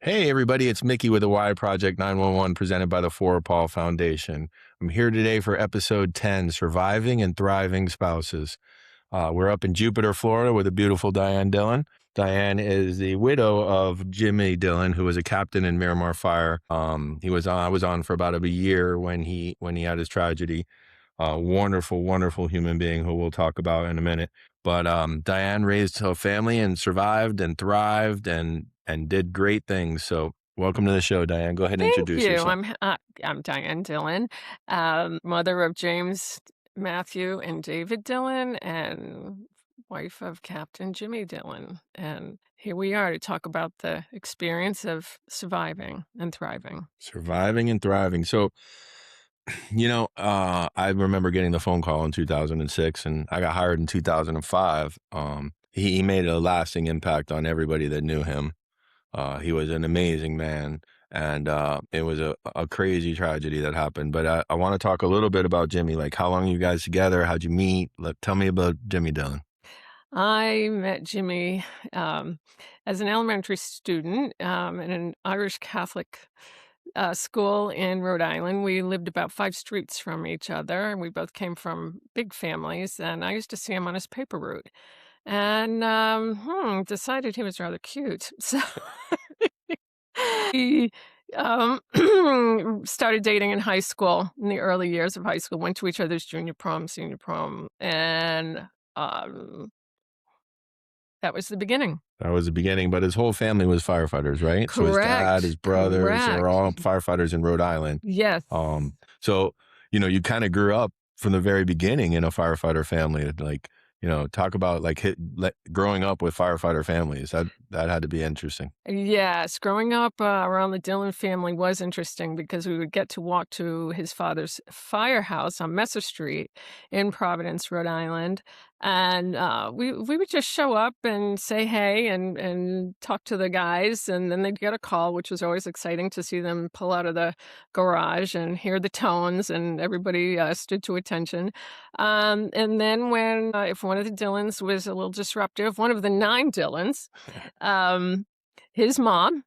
Hey, everybody, it's Mickey with the Y Project 911 presented by the For Paul Foundation. I'm here today for episode 10 Surviving and Thriving Spouses. We're up in Jupiter, Florida with a beautiful Diane Dillon. Diane is the widow of Jimmy Dillon, who was a captain in Miramar Fire. I was on for about a year when he had his tragedy. Wonderful, wonderful human being who we'll talk about in a minute. But Diane raised her family and survived and thrived and did great things. So welcome to the show, Diane. Go ahead and Thank introduce you. yourself. I'm Diane Dillon, mother of James, Matthew, and David Dillon, and wife of Captain Jimmy Dillon. And here we are to talk about the experience of surviving and thriving. Surviving and thriving. So, I remember getting the phone call in 2006 and I got hired in 2005. He made a lasting impact on everybody that knew him. He was an amazing man, and it was a crazy tragedy that happened. But I want to talk a little bit about Jimmy. Like, how long are you guys together? How'd you meet? Tell me about Jimmy Dillon. I met Jimmy as an elementary student in an Irish Catholic school in Rhode Island. We lived about 5 streets from each other, and we both came from big families. And I used to see him on his paper route, and decided he was rather cute. So we started dating in high school, in the early years of high school. Went to each other's junior prom, senior prom, and that was the beginning. That was the beginning, but his whole family was firefighters, right? So his dad, his Correct. brothers, they were Correct. all firefighters in Rhode Island. Yes. So you kind of grew up from the very beginning in a firefighter family. Like, talk about growing up with firefighter families. That had to be interesting. Yes, growing up around the Dillon family was interesting because we would get to walk to his father's firehouse on Messer Street in Providence, Rhode Island, and we would just show up and say hey and talk to the guys, and then they'd get a call, which was always exciting to see them pull out of the garage and hear the tones, and everybody stood to attention. And then when if one of the Dillons was a little disruptive, one of the 9 Dillons. His mom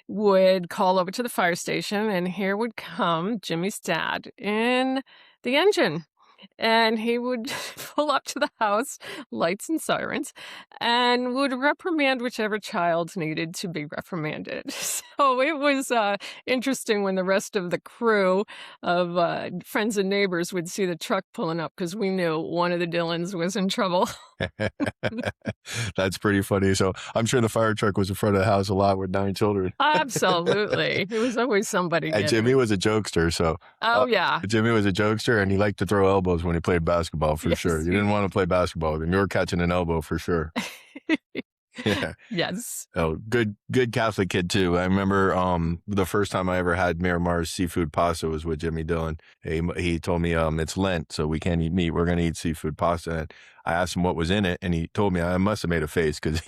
would call over to the fire station, and here would come Jimmy's dad in the engine. And he would pull up to the house, lights and sirens, and would reprimand whichever child needed to be reprimanded. So it was interesting when the rest of the crew of friends and neighbors would see the truck pulling up because we knew one of the Dillons was in trouble. That's pretty funny. So I'm sure the fire truck was in front of the house a lot with 9 children. Absolutely. There was always somebody And getting Jimmy it. was a jokester, so Oh, yeah. Jimmy was a jokester, and he liked to throw elbows when he played basketball for Yes, sure. You he didn't want to play basketball with him. You were catching an elbow for sure. Yeah. Yes. Oh, good Catholic kid too. I remember the first time I ever had Miramar's seafood pasta was with Jimmy Dillon. He told me it's Lent, so we can't eat meat. We're gonna eat seafood pasta. And I asked him what was in it, and he told me. I must have made a face because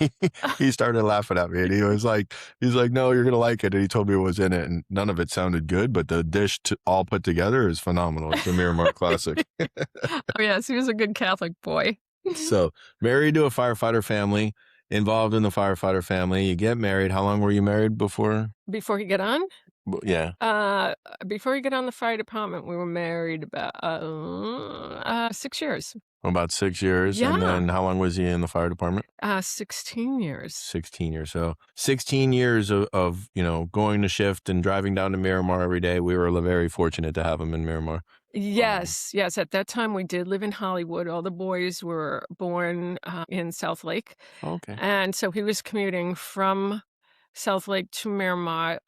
he started laughing at me, and he's like, "No, you're gonna like it." And he told me what was in it, and none of it sounded good, but the dish all put together is phenomenal. It's a Miramar classic. Oh, yes, he was a good Catholic boy. So married to a firefighter family. Involved in the firefighter family, you get married. How long were you married before? Before he got on? Yeah. Before he got on the fire department, we were married about 6 years. About 6 years. And Yeah. then how long was he in the fire department? 16 years. 16 years. So 16 years of going to shift and driving down to Miramar every day. We were very fortunate to have him in Miramar. Yes, yes. At that time, we did live in Hollywood. All the boys were born in South Lake. Okay. And so he was commuting from South Lake to Miramar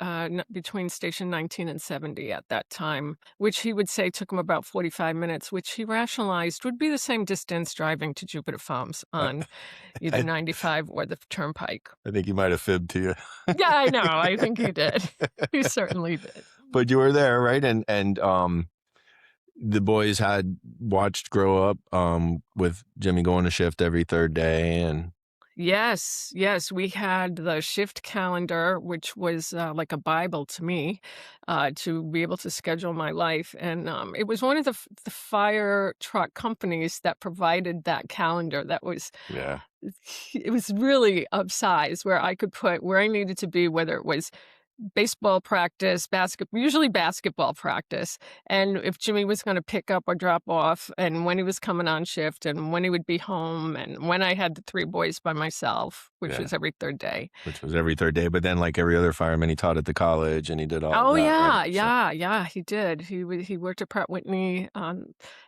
between station 19 and 70 at that time, which he would say took him about 45 minutes, which he rationalized would be the same distance driving to Jupiter Farms on either 95 or the Turnpike. I think he might have fibbed to you. Yeah, I know. I think he did. He certainly did. But you were there, right? And the boys had watched grow up with Jimmy going to shift every third day. And Yes, yes. We had the shift calendar, which was like a Bible to me, to be able to schedule my life. And it was one of the fire truck companies that provided that calendar. That was, yeah. it was really of size where I could put where I needed to be, whether it was baseball practice, usually basketball practice, and if Jimmy was gonna pick up or drop off, and when he was coming on shift, and when he would be home, and when I had the 3 boys by myself, which Yeah, was every 3rd day. which was every 3rd day, but then like every other fireman, he taught at the college and he did all of Oh, that, right? yeah, So, yeah, yeah, he did. He worked at Pratt Whitney,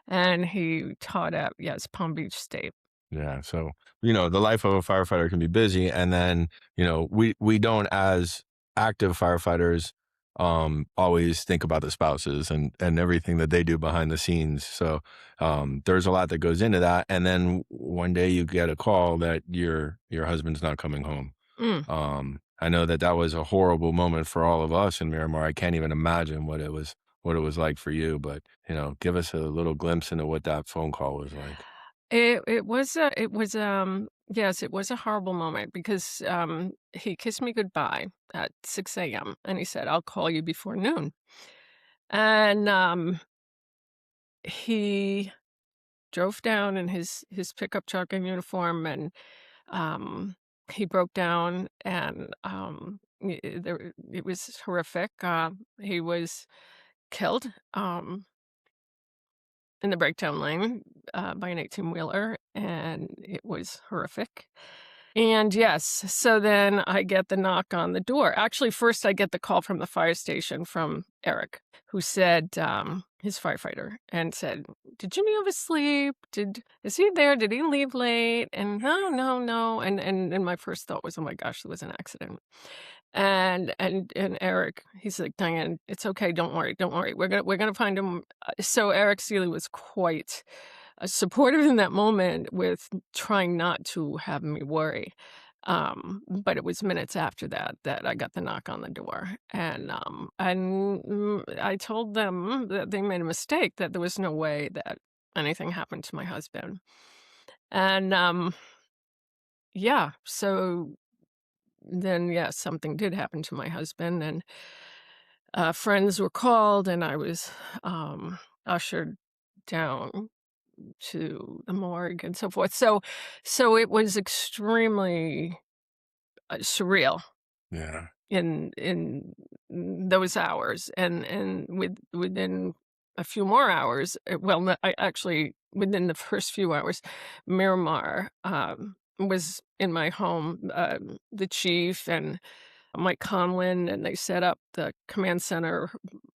and he taught at, yes, Palm Beach State. yeah, so, the life of a firefighter can be busy, and then, we don't as active firefighters, always think about the spouses and everything that they do behind the scenes, so, there's a lot that goes into that, and then one day you get a call that your husband's not coming home. Mm. I know that that was a horrible moment for all of us in Miramar. I can't even imagine what it was like for you, but, give us a little glimpse into what that phone call was like. Yes, it was a horrible moment because, he kissed me goodbye at 6 a.m., and he said, "I'll call you before noon." And, he drove down in his pickup truck and uniform, and, um, he broke down, and, it was horrific. He was killed, in the breakdown lane, by an 18-wheeler, and it was horrific. And yes, so then I get the knock on the door. Actually, first I get the call from the fire station from Eric, who said, he's a firefighter, and said, "Did Jimmy oversleep? Is he there? Did he leave late?" And no, no, no. And my first thought was, oh my gosh, there was an accident. And Eric, he's like, "Diane, it's okay. Don't worry. Don't worry. We're gonna find him." So Eric Seeley was quite supportive in that moment with trying not to have me worry. But it was minutes after that that I got the knock on the door, and I told them that they made a mistake, that there was no way that anything happened to my husband. And yeah, so then yes, something did happen to my husband, and friends were called, and I was ushered down to the morgue and so forth. So it was extremely surreal Yeah. in those hours, and within a few more hours, well, no, I actually within the first few hours, Miramar was in my home. The chief and Mike Conlin, and they set up the command center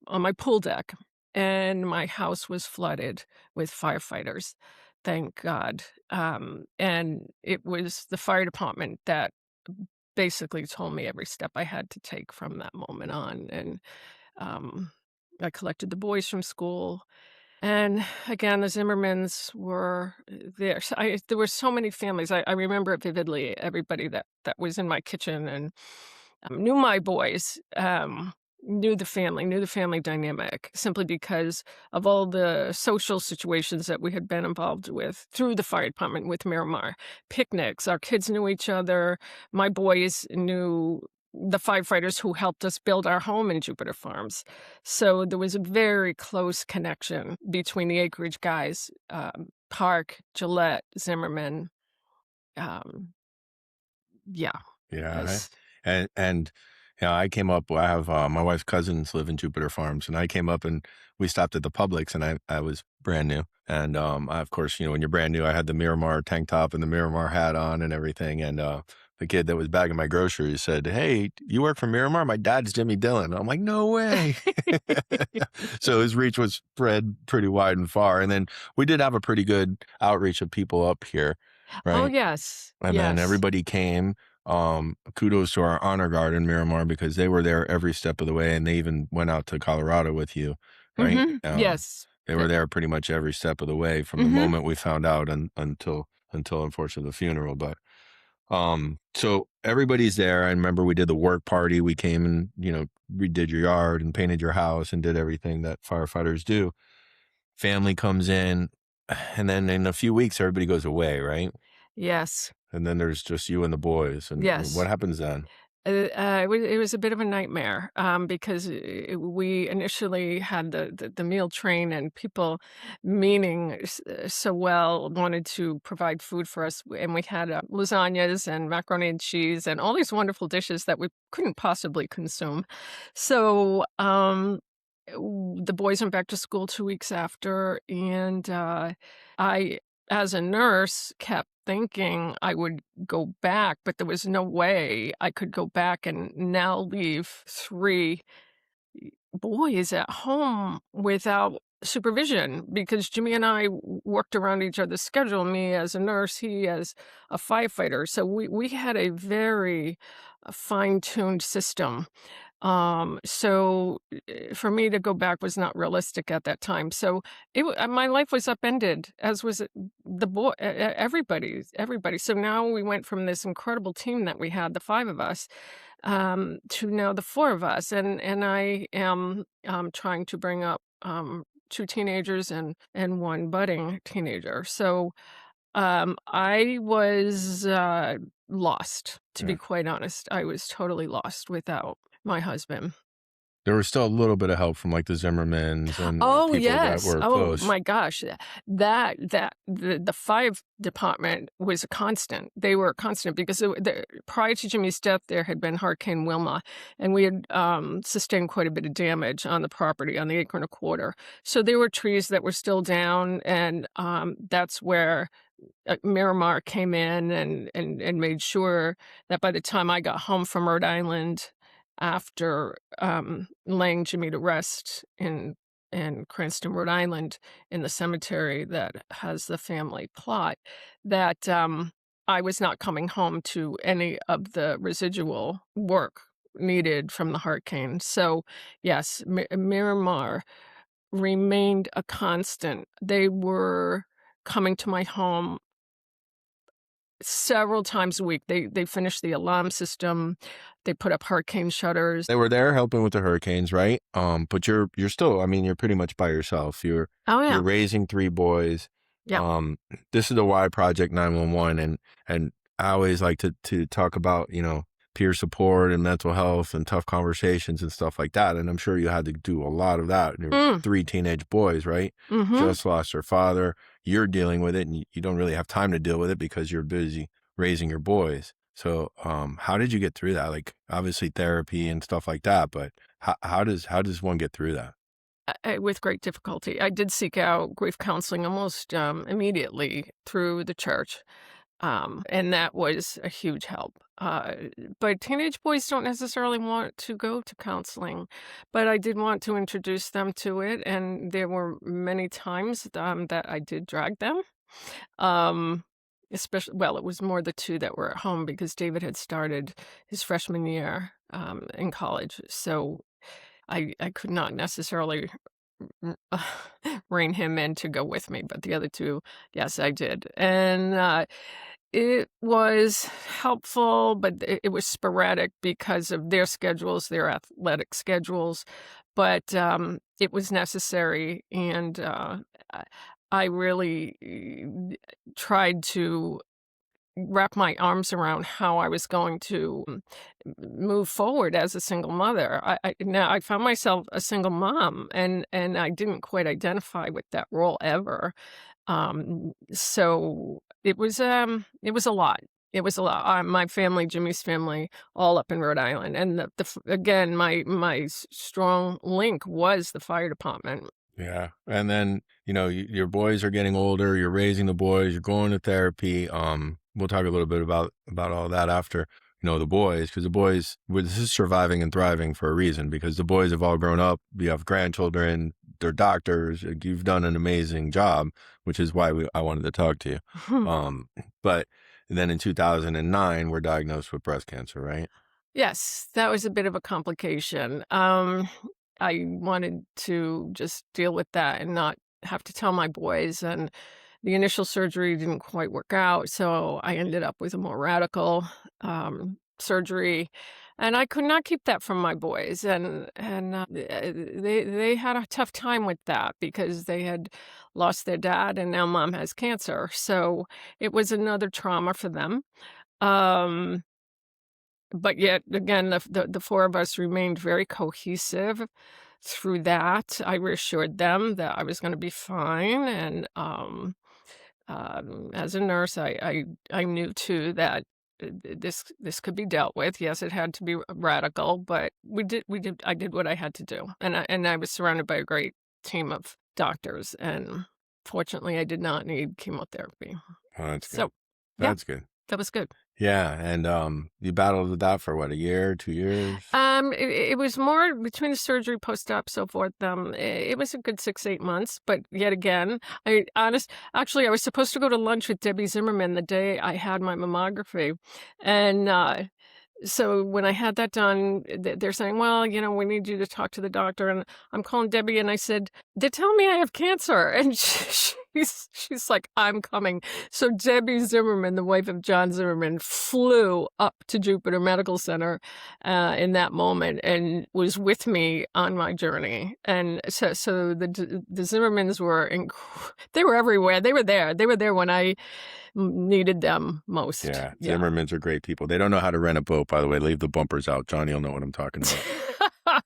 on my pool deck, and my house was flooded with firefighters, thank God. And it was the fire department that basically told me every step I had to take from that moment on, and, um, I collected the boys from school, and again, the Zimmermans were there. There were so many families. I remember it vividly. Everybody that was in my kitchen and knew my boys, knew the family dynamic, simply because of all the social situations that we had been involved with through the fire department with Miramar. Picnics, our kids knew each other. My boys knew the firefighters who helped us build our home in Jupiter Farms. So there was a very close connection between the acreage guys, Park, Gillette, Zimmerman. Um, yeah, Yeah, as and I came up. I have my wife's cousins live in Jupiter Farms, and I came up and we stopped at the Publix, and I was brand new, and I, of course, when you're brand new, I had the Miramar tank top and the Miramar hat on and everything, and the kid that was bagging my groceries said, "Hey, you work for Miramar? My dad's Jimmy Dillon." I'm like, "No way!" So his reach was spread pretty wide and far, and then we did have a pretty good outreach of people up here, Oh, right? yes, And then yes. everybody came. Kudos to our honor guard in Miramar because they were there every step of the way, and they even went out to Colorado with you, right? Mhm, yes. They were there pretty much every step of the way from the Mhm. moment we found out until unfortunately the funeral. But so everybody's there. I remember we did the work party. We came and we did your yard and painted your house and did everything that firefighters do. Family comes in, and then in a few weeks everybody goes away, right? Yes, And then there's just you and the boys, and what yes. happens then? It was a bit of a nightmare, because we initially had the meal train and people meaning so well wanted to provide food for us, and we had lasagnas and macaroni and cheese and all these wonderful dishes that we couldn't possibly consume. So the boys went back to school 2 weeks after, and I, as a nurse, kept thinking I would go back, but there was no way I could go back and now leave 3 boys at home without supervision because Jimmy and I worked around each other's schedule, me as a nurse, he as a firefighter. So we had a very fine-tuned system. For me to go back was not realistic at that time. So my life was upended, as was the boy, everybody. So now we went from this incredible team that we had, the 5 of us, to now the 4 of us, and I am trying to bring up 2 teenagers and 1 budding teenager. So I was lost, to be Yeah. quite honest. I was totally lost without my husband. There was still a little bit of help from, like, the Zimmermans and, Oh, people that yes. were Oh close. my gosh. The fire department was a constant. They were a constant because prior to Jimmy's death, there had been Hurricane Wilma, and we had sustained quite a bit of damage on the property, on the acre and a quarter. So there were trees that were still down, and that's where Miramar came in and made sure that by the time I got home from Rhode Island after, laying Jimmy to rest in Cranston, Rhode Island, in the cemetery that has the family plot, that, I was not coming home to any of the residual work needed from the hurricane. So, yes, Miramar remained a constant. They were coming to my home several times a week. They finished the alarm system, they put up hurricane shutters. They were there helping with the hurricanes, right? But you're still, I mean, you're pretty much by yourself. Oh, You're yeah. raising 3 boys. Yeah. Um, this is the Y Project 911, and I always like to talk about, peer support and mental health and tough conversations and stuff like that. And I'm sure you had to do a lot of that. And your Mm. 3 teenage boys, right? Mhm. Just lost their father. You're dealing with it, and you don't really have time to deal with it because you're busy raising your boys. So, how did you get through that? Like, obviously therapy and stuff like that, but how does one get through that? With great difficulty. I did seek out grief counseling almost, immediately through the church, and that was a huge help. But teenage boys don't necessarily want to go to counseling, but I did want to introduce them to it, and there were many times, that I did drag them. Um, Especially, well, it was more the 2 that were at home because David had started his freshman year, in college, so I could not necessarily r rein him in to go with me, but the other 2, yes, I did, and, it was helpful, but it was sporadic because of their schedules, their athletic schedules, but, it was necessary, and, I I really tried to wrap my arms around how I was going to move forward as a single mother. Now I found myself a single mom, and I didn't quite identify with that role ever. So it was a lot. It was a lot. My family, Jimmy's family, all up in Rhode Island, and again, my strong link was the fire department. Yeah. And then, your boys are getting older, you're raising the boys, you're going to therapy. We'll talk a little bit about all that after, the boys, because the boys, this is surviving and thriving for a reason, because the boys have all grown up, you have grandchildren, they're doctors, like, you've done an amazing job, which is why I wanted to talk to you. Um, but then in 2009, we're diagnosed with breast cancer, right? Yes, that was a bit of a complication. I wanted to just deal with that and not have to tell my boys, and the initial surgery didn't quite work out, so I ended up with a more radical, surgery, and I could not keep that from my boys, they had a tough time with that because they had lost their dad, and now mom has cancer, so it was another trauma for them. Um but yet again, the 4 of us remained very cohesive through that. I reassured them that I was gonna be fine, and, as a nurse, I knew too that this could be dealt with. Yes, it had to be radical, but we did I did what I had to do, and I was surrounded by a great team of doctors, and fortunately, I did not need chemotherapy. Oh, that's good. So, yeah, That's good. that was good. Yeah, and you battled with that for what, a year, 2 years? It was more between the surgery, post-op, so forth. It was a good 6, 8 months, but yet again, actually, I was supposed to go to lunch with Debbie Zimmerman the day I had my mammography, and so when I had that done, they're saying, "Well, we need you to talk to the doctor." And I'm calling Debbie, and I said, "They're telling me I have cancer." And she's like, "I'm coming." So Debbie Zimmerman, the wife of John Zimmerman, flew up to Jupiter Medical Center in that moment and was with me on my journey. And so the Zimmermans were they were everywhere. They were there. They were there when I needed them most. Yeah, Yeah. Zimmermans are great people. They don't know how to rent a boat, by the way. Leave the bumpers out. Johnny will know what I'm talking about.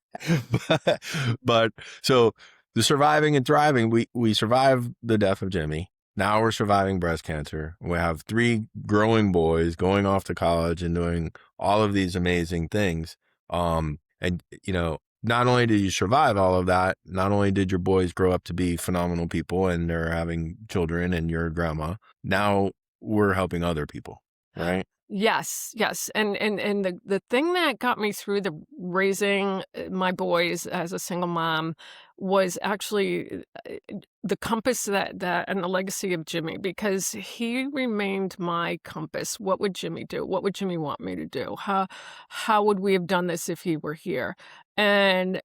but so the surviving and thriving, we survived the death of Jimmy. Now we're surviving breast cancer. We have 3 growing boys going off to college and doing all of these amazing things. And not only did you survive all of that, not only did your boys grow up to be phenomenal people and they're having children and you're a grandma, now we're helping other people, right? Yes, yes, and the thing that got me through the raising my boys as a single mom was actually the compass that and the legacy of Jimmy, because he remained my compass. What would Jimmy do? What would Jimmy want me to do? How would we have done this if he were here? And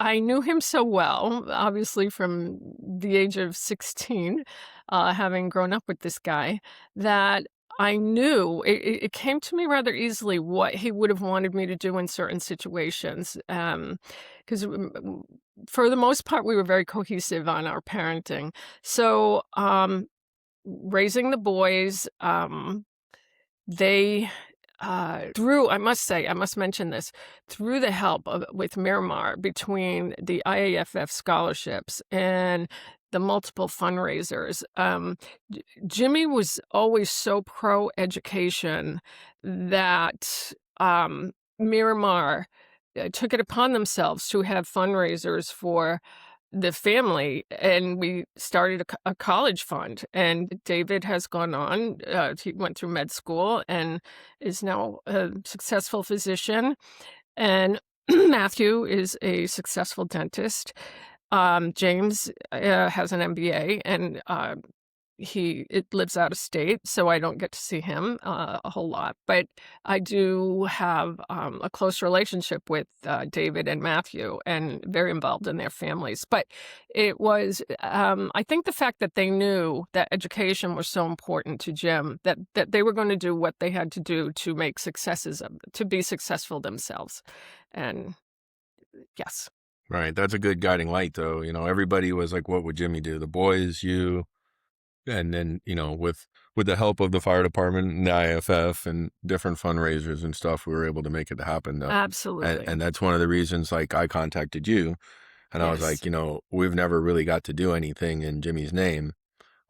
I knew him so well, obviously from the age of 16, having grown up with this guy, that I knew it came to me rather easily what he would have wanted me to do in certain situations. Because for the most part, we were very cohesive on our parenting. So, raising the boys, they through, I must say, I must mention this, through the help with Miramar, between the IAFF scholarships and the multiple fundraisers, Jimmy was always so pro education that Miramar took it upon themselves to have fundraisers for the family, and we started a college fund. And David has gone on; he went through med school and is now a successful physician. And Matthew is a successful dentist. James has an MBA, and it lives out of state, so I don't get to see him a whole lot. But I do have a close relationship with David and Matthew, and very involved in their families. But it was, I think, the fact that they knew that education was so important to Jim, that they were going to do what they had to do to make to be successful themselves. And yes. Right. That's a good guiding light, though. Everybody was like, what would Jimmy do? The boys, you, and then, with the help of the fire department and the IFF and different fundraisers and stuff, we were able to make it happen, though. Absolutely. And that's one of the reasons, like, I contacted you and I was like, Yes. we've never really got to do anything in Jimmy's name.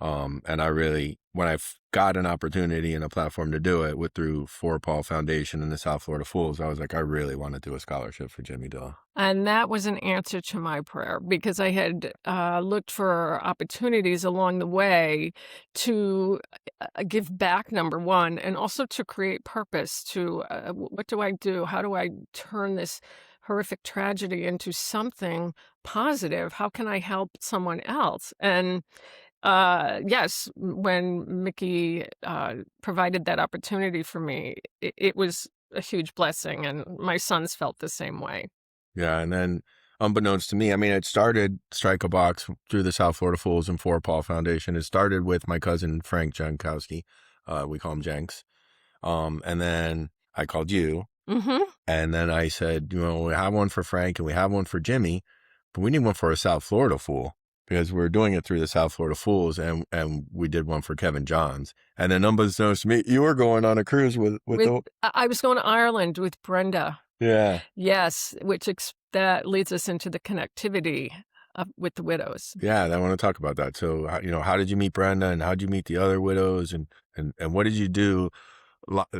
And I really, when I got an opportunity and a platform to do it through Fort Paul Foundation and the South Florida Fools, I was like, I really want to do a scholarship for Jimmy Dillon. And that was an answer to my prayer, because I had looked for opportunities along the way to give back, number one, and also to create purpose to what do I do? How do I turn this horrific tragedy into something positive? How can I help someone else? And yes, when Mickey provided that opportunity for me, it was a huge blessing, and my sons felt the same way. Yeah, and then unbeknownst to me, I mean, it started Strike a Box through the South Florida Fools and Fort Paul Foundation. It started with my cousin Frank Jankowski. We call him Jenks. And then I called you, Hmm. and then I said, we have one for Frank and we have one for Jimmy, but we need one for a South Florida Fool. because we're doing it through the South Florida Fools, and we did one for Kevin Johns. And then unbeknownst to me, you were going on a cruise with With the I was going to Ireland with Brenda. yeah. Yes, which that leads us into the connectivity with the widows. Yeah, I want to talk about that. So, how did you meet Brenda, and how did you meet the other widows, and what did you do,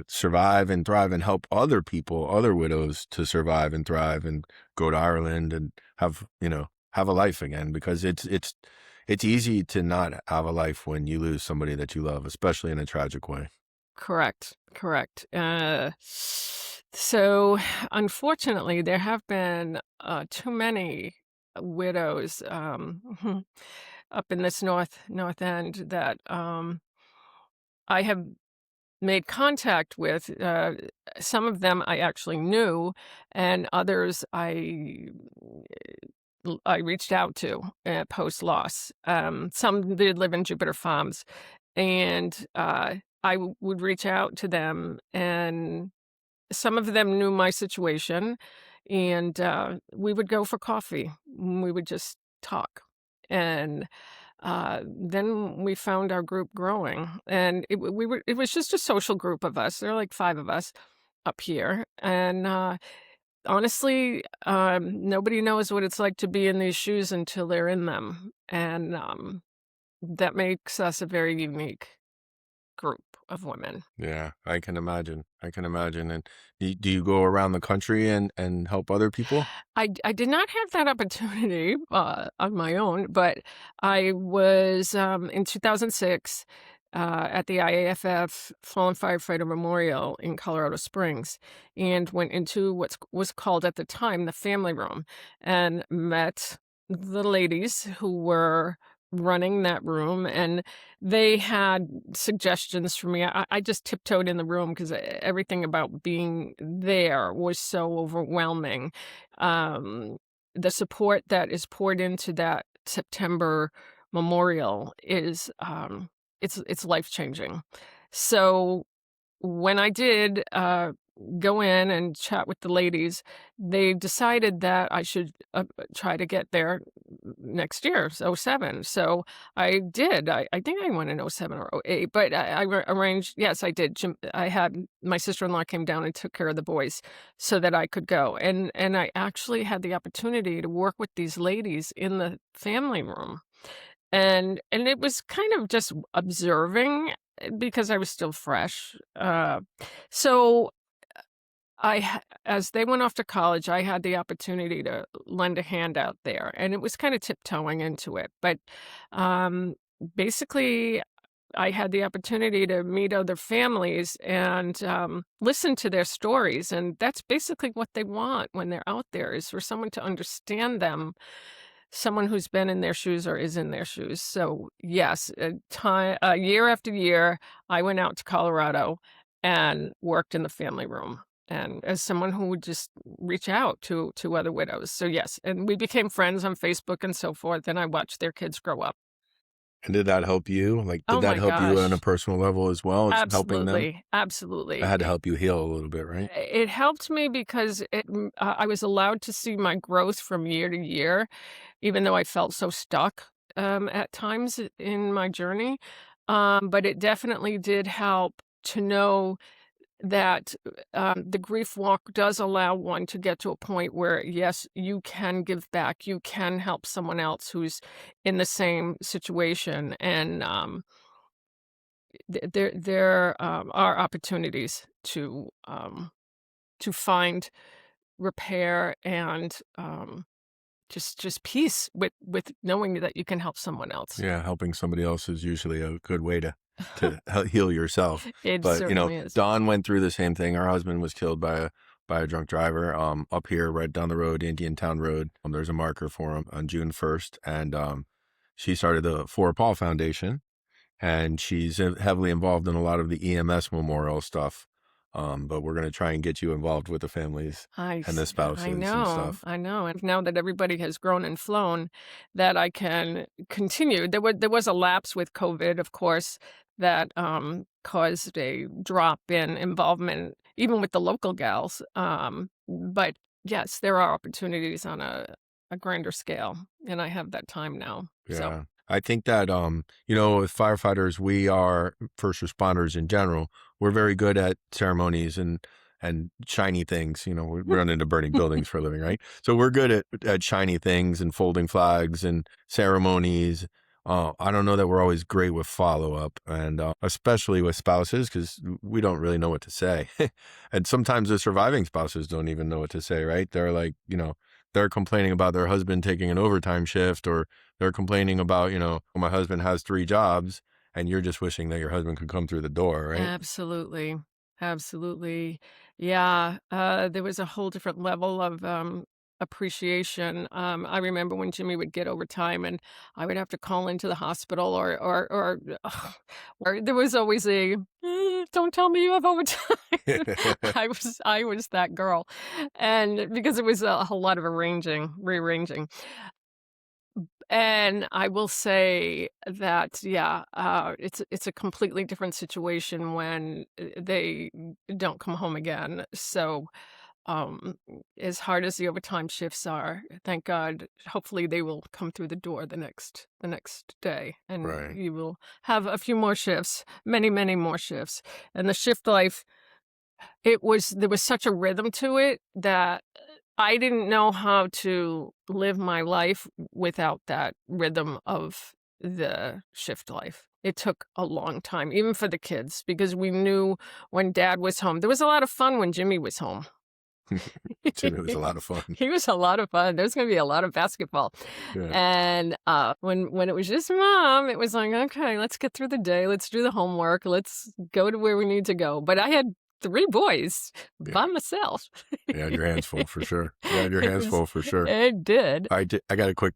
survive and thrive, and help other people, other widows, to survive and thrive, and go to Ireland and have a life again? Because it's easy to not have a life when you lose somebody that you love, especially in a tragic way. Correct, correct. So, unfortunately, there have been too many widows up in this north end that I have made contact with. Some of them I actually knew, and others I reached out to post loss. Some did live in Jupiter Farms, and would reach out to them, and some of them knew my situation, and we would go for coffee. We would just talk, and then we found our group growing, and it was just a social group of us. There are like 5 of us up here, and honestly, nobody knows what it's like to be in these shoes until they're in them, and that makes us a very unique group of women. Yeah, I can imagine. I can imagine. And do you go around the country and help other people? I did not have that opportunity on my own, but I was in 2006 at the IAFF Fallen Firefighter Memorial in Colorado Springs, and went into what was called at the time the family room, and met the ladies who were running that room, and they had suggestions for me. I just tiptoed in the room because everything about being there was so overwhelming. Um, the support that is poured into that September memorial is it's life changing. So when I did go in and chat with the ladies, they decided that I should try to get there next year, so '07. So I did. I think I went in '07 or '08, but I arranged. Yes, I did. I had my sister-in-law came down and took care of the boys so that I could go, and I actually had the opportunity to work with these ladies in the family room. And it was kind of just observing because I was still fresh. So as they went off to college, I had the opportunity to lend a hand out there, and it was kind of tiptoeing into it. But um, basically, I had the opportunity to meet other families and listen to their stories, and that's basically what they want when they're out there is for someone to understand them, someone who's been in their shoes or is in their shoes. So yes, year after year, I went out to Colorado and worked in the family room. And as someone who would just reach out to other widows. So yes, and we became friends on Facebook and so forth, and I watched their kids grow up. And did that help you? Like, did Oh that my help you on a gosh. personal level as well as helping them? Absolutely, That absolutely. had to help you heal a little bit, right? It helped me because I was allowed to see my growth from year to year, even though I felt so stuck at times in my journey. But it definitely did help to know that the grief walk does allow one to get to a point where, yes, you can give back, you can help someone else who's in the same situation, and there are opportunities to find repair and just peace with knowing that you can help someone else. Yeah, helping somebody else is usually a good way to heal yourself. It But certainly is. Dawn went through the same thing. Her husband was killed by a drunk driver. Up here, right down the road, Indian Town Road. There's a marker for him on June 1st, and she started the For Paul Foundation, and she's heavily involved in a lot of the EMS memorial stuff. But we're gonna try and get you involved with the families and the spouses and stuff. I know, and now that everybody has grown and flown, that I can continue. There was a lapse with COVID, of course, that caused a drop in involvement, even with the local gals. But yes, there are opportunities on a grander scale, and I have that time now. So, Yeah. I think that, with firefighters, we are first responders in general. We're very good at ceremonies and shiny things. We run into burning buildings for a living, right? So we're good at shiny things and folding flags and ceremonies. I don't know that we're always great with follow up, and especially with spouses, because we don't really know what to say. And sometimes the surviving spouses don't even know what to say, right? They're like, they're complaining about their husband taking an overtime shift, or they're complaining about, my husband has 3 jobs, and you're just wishing that your husband could come through the door, right? absolutely. Absolutely. Yeah, there was a whole different level of, appreciation. I remember when Jimmy would get overtime and I would have to call into the hospital or there was always a, "Don't tell me you have overtime." I was that girl, and because it was a whole lot of rearranging. And I will say that, yeah, it's a completely different situation when they don't come home again. So, um, as hard as the overtime shifts are, thank God, hopefully they will come through the door the next day, and Right. you will have a few more shifts, many, many more shifts. And the shift life, there was such a rhythm to it that I didn't know how to live my life without that rhythm of the shift life. It took a long time, even for the kids, because we knew when dad was home. There was a lot of fun when Jimmy was home. Jimmy was a lot of fun. He was a lot of fun. There's gonna be a lot of basketball. Yeah. And, when it was just mom, it was like, "Okay, let's get through the day. Let's do the homework. Let's go to where we need to go." But I had 3 boys Yeah. by myself. You had your hands full for sure. You had your It hands was full for sure. it did. I got a quick,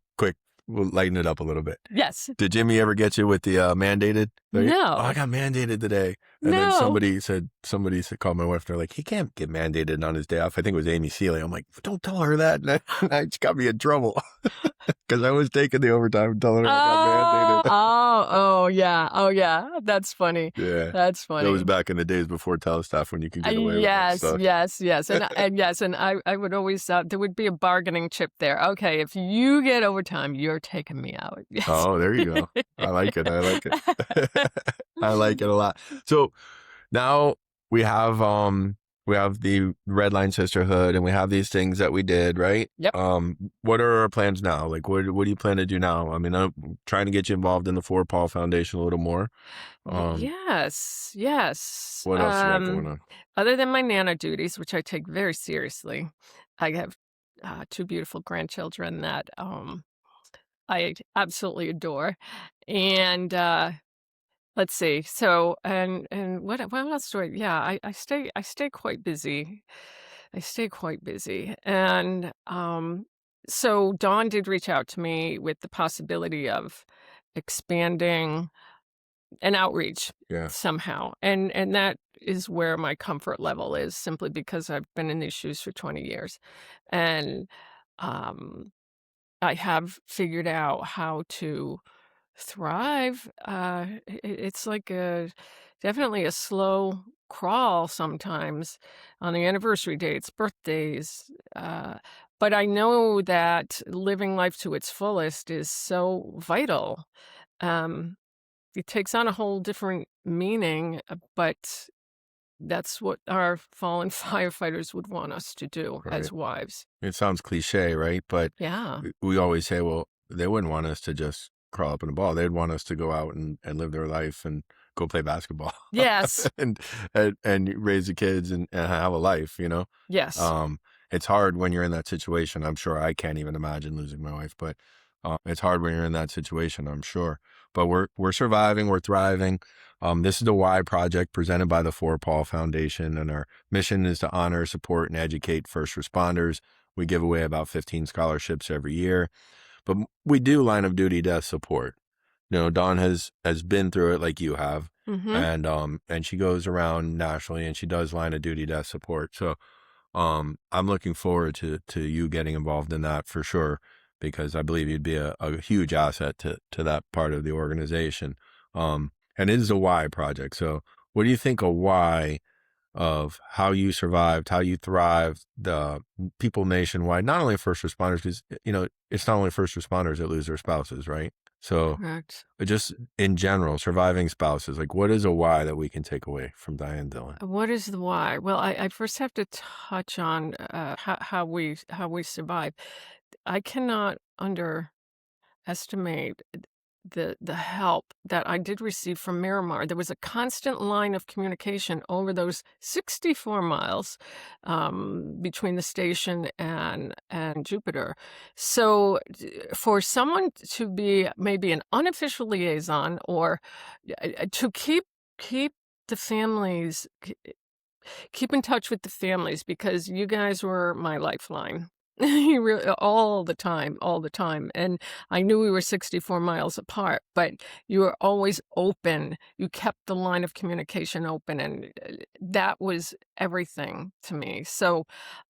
we'll lighten it up a little bit. Yes. Did Jimmy ever get you with the mandated? Like, oh, I No. got mandated today. And then No. somebody said, called my wife. They're like, he can't get mandated on his day off. I think it was Amy Seeley. I'm like, don't tell her that. And I just got me in trouble because I was taking the overtime and telling her I Oh, got mandated. oh, yeah. Oh, yeah. That's funny. Yeah. That's That was funny. back in the days before Telestaff when you could get away with that Yes, stuff. yes, yes, and yes, and I would always, there would be a bargaining chip there. "Okay, if you get overtime, you're taking me out." Yes. Oh, there you go. I like it. I like it. I like it a lot. So now we have the Red Line Sisterhood, and we have these things that we did, right? Yep. What are our plans now? Like, what do you plan to do now? I mean, I'm trying to get you involved in the Four Paul Foundation a little more. Yes, yes. What else you got going on? Other than my Nana duties, which I take very seriously, I have, 2 beautiful grandchildren that, I absolutely adore, and, let's see. So, and what else do I? Yeah, I stay quite busy. I stay quite busy, and so Dawn did reach out to me with the possibility of expanding an outreach Yeah, somehow, and that is where my comfort level is, simply because I've been in these shoes for 20 years, and um, I have figured out how to thrive. It's like a definitely a slow crawl sometimes on the anniversary dates, birthdays. But I know that living life to its fullest is so vital. Um, it takes on a whole different meaning, but that's what our fallen firefighters would want us to do right. as wives. It sounds cliche, right? But Yeah. we always say, well, they wouldn't want us to just crawl up in a ball. They'd want us to go out and live their life and go play basketball Yes. and, and raise the kids and have a life. Yes. It's hard when you're in that situation. I'm sure I can't even imagine losing my wife, but it's hard when you're in that situation, I'm sure. But we're surviving, we're thriving. This is the Why Project presented by the For Paul Foundation, and our mission is to honor, support, and educate first responders. We give away about 15 scholarships every year, but we do line of duty death support. Dawn has been through it like you have, Mm-hmm. and she goes around nationally and she does line of duty death support. So I'm looking forward to you getting involved in that for sure, because I believe you'd be a huge asset to that part of the organization. And it is a why project. So what do you think a why of how you survived, how you thrived, the people nationwide, not only first responders, because, it's not only first responders that lose their spouses, right? So Correct. just in general, surviving spouses, like what is a why that we can take away from Diane Dillon? What is the why? Well, I first have to touch on how we survive. I cannot underestimate the help that I did receive from Miramar. There was a constant line of communication over those 64 miles between the station and Jupiter. So for someone to be maybe an unofficial liaison or to keep the families keep in touch with the families because you guys were my lifeline. You really all the time, and I knew we were 64 miles apart, but you were always open. You kept the line of communication open, and that was everything to me. So,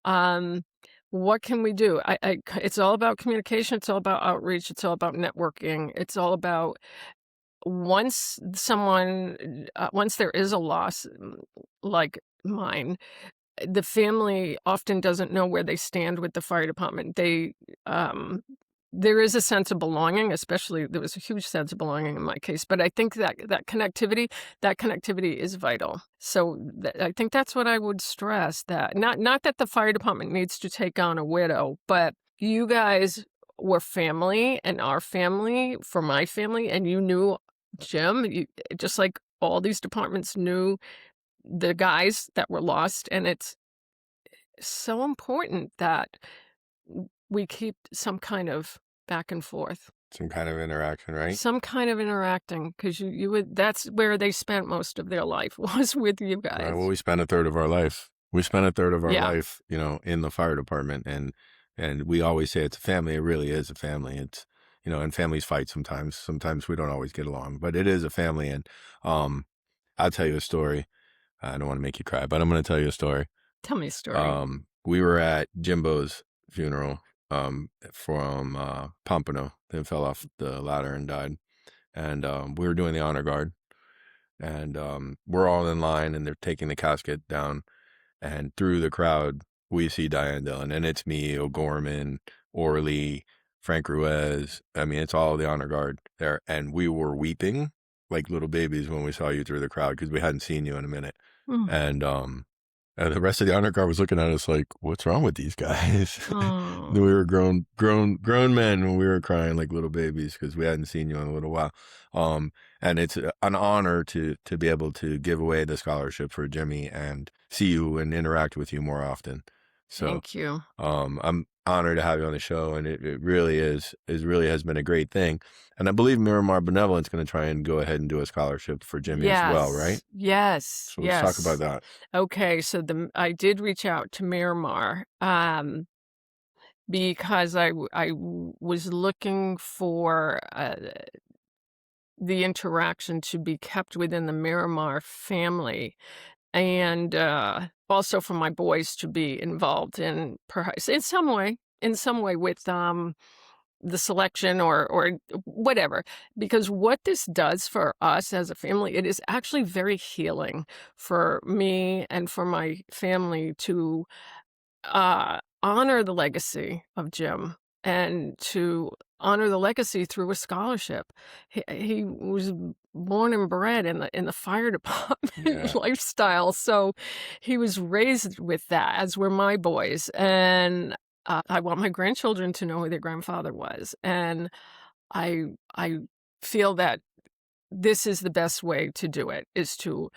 um, what can we do? It's all about communication. It's all about outreach. It's all about networking. It's all about once there is a loss, like mine, the family often doesn't know where they stand with the fire department. There is a sense of belonging, especially there was a huge sense of belonging in my case, but I think that connectivity is vital. So I think that's what I would stress, that not that the fire department needs to take on a widow, but you guys were family and our family for my family, and you knew Jim, just like all these departments knew the guys that were lost, and it's so important that we keep some kind of back and forth, Some kind of interaction, right? some kind of interacting, because you would that's where they spent most of their life was with you Right. Well, guys. we spent a third of our life. We spent a third of our Yeah, life, in the fire department, and we always say it's a family. It really is a family. It's and families fight sometimes. Sometimes we don't always get along, but it is a family. And I'll tell you a story. I don't want to make you cry, but I'm going to tell you a story. tell me a story. We were at Jimbo's funeral from Pompano. Then fell off the ladder and died. And we were doing the honor guard, and we're all in line, and they're taking the casket down. And through the crowd, we see Diane Dillon, and it's me, O'Gorman, Orly, Frank Ruiz. I mean, it's all the honor guard there, and we were weeping like little babies when we saw you through the crowd because we hadn't seen you in a minute. Mm. And the rest of the honor guard was looking at us like, "What's wrong with these guys?" We Oh, were grown men when we were crying like little babies because we hadn't seen you in a little while. And it's an honor to be able to give away the scholarship for Jimmy and see you and interact with you more often. So thank you. I'm honored to have you on the show, and it really really has been a great thing. And I believe Miramar Benevolent's going to try and go ahead and do a scholarship for Jimmy as well, right? Yes, yes, So let's talk about yes. that. Okay, so I did reach out to Miramar, because was looking for the interaction to be kept within the Miramar family, and also for my boys to be involved in perhaps in some way with the selection or whatever. Because what this does for us as a family, it is actually very healing for me and for my family to honor the legacy of Jim and to honor the legacy through a scholarship. He was born and bred in the fire department Yeah. lifestyle, so he was raised with that, as were my boys, and I want my grandchildren to know who their grandfather was, and I feel that this is the best way to do it, is to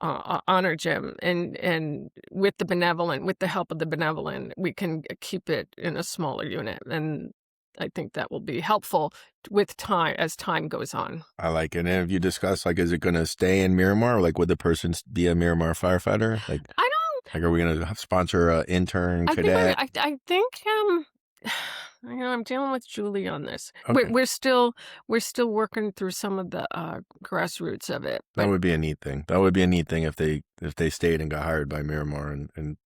honor Jim, and with the help of the benevolent, we can keep it in a smaller unit, and I think that will be helpful with time as time goes on. I like it. And have you discussed, like, is it going to stay in Miramar? Or, like, would the person be a Miramar firefighter? I don't. Like, are we going to sponsor a intern I think cadet? I think I'm dealing with Julie on this. We're, Okay. we're still we're still working through some of the grassroots of it, That but would be a neat thing. That would be a neat thing if they stayed and got hired by Miramar and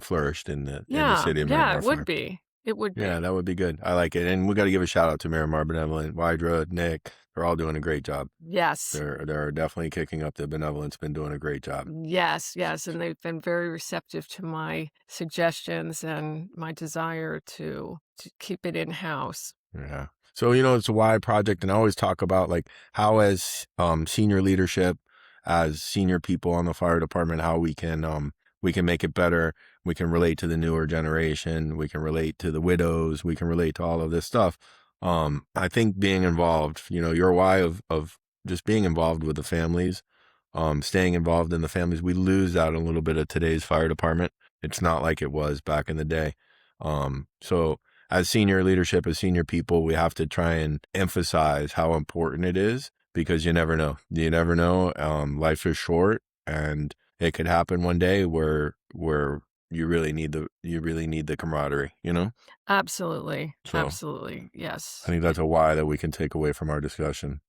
flourished in the yeah, city of yeah, Miramar it would Fire. be. It would Yeah, be. that would be good. I like it. And we got to give a shout out to Miramar Benevolent, Wydra, Nick, They're all doing a great job. Yes. They're definitely kicking up. The benevolence been doing a great job. Yes, yes, and they've been very receptive to my suggestions and my desire to keep it in-house. Yeah. So, it's a why project, and I always talk about like how as senior leadership, as senior people on the fire department, how we can make it better. We can relate to the newer generation, we can relate to the widows, we can relate to all of this stuff. I think being involved, your why of just being involved with the families, staying involved in the families, we lose out a little bit of today's fire department. It's not like it was back in the day. So as senior leadership, as senior people, we have to try and emphasize how important it is, because you never know. You never know. Life is short, and it could happen one day where you really need the camaraderie, Absolutely, So absolutely, I yes. think that's a why that we can take away from our discussion.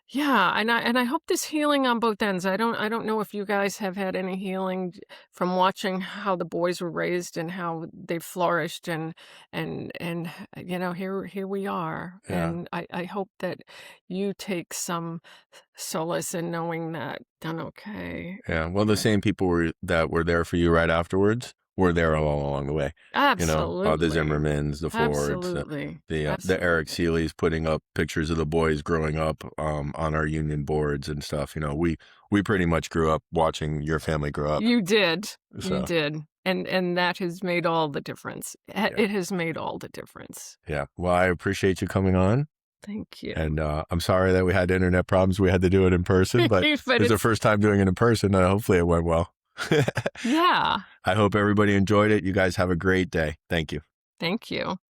Yeah, and I hope this healing on both ends. I don't know if you guys have had any healing from watching how the boys were raised and how they flourished and here we are. Yeah. And I hope that you take some solace in knowing that done okay. Yeah. Well, the same people that were there for you right afterwards were there all along the way. The Absolutely. Zimmermans, the Fords, Absolutely. the Eric Absolutely. Seeleys putting up pictures of the boys growing up on our union boards and stuff. We pretty much grew up watching your family grow up. You did. You So did. And that has made all the difference. yeah, It has made all the difference. yeah. Well, I appreciate you coming on, Thank you. and I'm sorry that we had internet problems. We had to do it in person, but But this is the it's first time doing it in person. Hopefully, it went well. yeah. I hope everybody enjoyed it. You guys have a great day. Thank you. Thank you.